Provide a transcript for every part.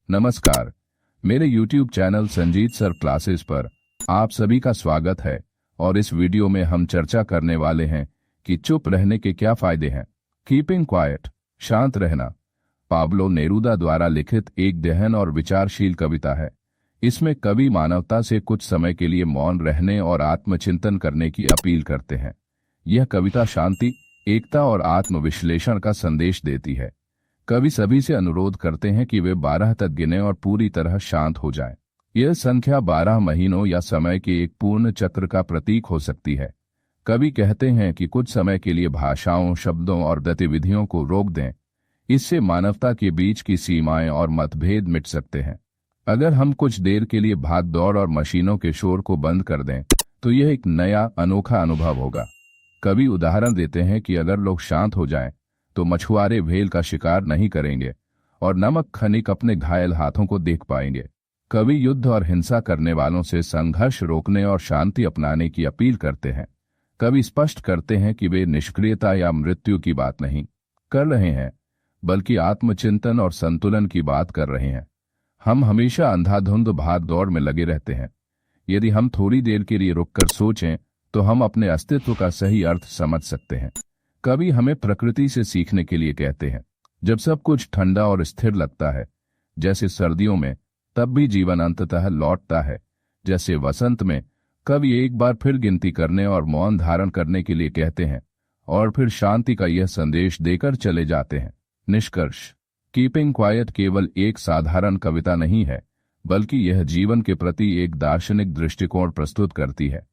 नमस्कार। मेरे YouTube channel Sanjeet sir classes पर आप सभी का स्वागत है और इस वीडियो में हम चर्चा करने वाले हैं कि चुप रहने के क्या फायदे हैं। कीपिंग क्वाइट, शांत रहना, पाब्लो नेरूदा द्वारा लिखित एक गहन और विचारशील कविता है। इसमें कवि मानवता से कुछ समय के लिए मौन रहने और आत्मचिंतन करने की अपील करते हैं। यह कविता शांति, एकता और आत्मविश्लेषण का संदेश देती है। कवि सभी से अनुरोध करते हैं कि वे 12 तक गिने और पूरी तरह शांत हो जाएं। यह संख्या 12 महीनों या समय के एक पूर्ण चक्र का प्रतीक हो सकती है। कवि कहते हैं कि कुछ समय के लिए भाषाओं, शब्दों और गतिविधियों को रोक दें। इससे मानवता के बीच की सीमाएं और मतभेद मिट सकते हैं। अगर हम कुछ देर के लिए भाग दौड़ और मशीनों के शोर को बंद कर दें तो यह एक नया अनोखा अनुभव होगा। कवि उदाहरण देते हैं कि अगर लोग शांत हो जाएं तो मछुआरे व्हेल का शिकार नहीं करेंगे और नमक खनिक अपने घायल हाथों को देख पाएंगे। कवि युद्ध और हिंसा करने वालों से संघर्ष रोकने और शांति अपनाने की अपील करते हैं। कवि स्पष्ट करते हैं कि वे निष्क्रियता या मृत्यु की बात नहीं कर रहे हैं, बल्कि आत्मचिंतन और संतुलन की बात कर रहे हैं। हम हमेशा अंधाधुंध भाग दौड़ में लगे रहते हैं। यदि हम थोड़ी देर के लिए रुककर सोचें तो हम अपने अस्तित्व का सही अर्थ समझ सकते हैं। कवि हमें प्रकृति से सीखने के लिए कहते हैं। जब सब कुछ ठंडा और स्थिर लगता है, जैसे सर्दियों में, तब भी जीवन अंततः लौटता है। जैसे वसंत में, कवि एक बार फिर गिनती करने और मौन धारण करने के लिए कहते हैं और फिर शांति का यह संदेश देकर चले जाते हैं। निष्कर्ष, कीपिंग क्वाइट केवल एक साधारण कविता नहीं है, बल्कि यह जीवन के प्रति एक दार्शनिक दृष्टिकोण प्रस्तुत करती है।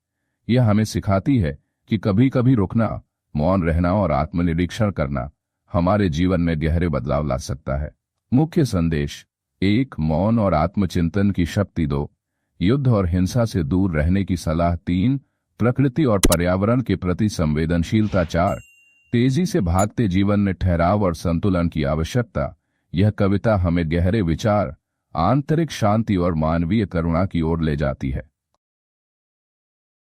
यह हमें सिखाती है कि कभी कभी रुकना, मौन रहना और आत्मनिरीक्षण करना हमारे जीवन में गहरे बदलाव ला सकता है। मुख्य संदेश: 1. मौन और आत्मचिंतन की शक्ति। 2. युद्ध और हिंसा से दूर रहने की सलाह। 3. प्रकृति और पर्यावरण के प्रति संवेदनशीलता। 4. तेजी से भागते जीवन में ठहराव और संतुलन की आवश्यकता। यह कविता हमें गहरे विचार, आंतरिक शांति और मानवीय करुणा की ओर ले जाती है।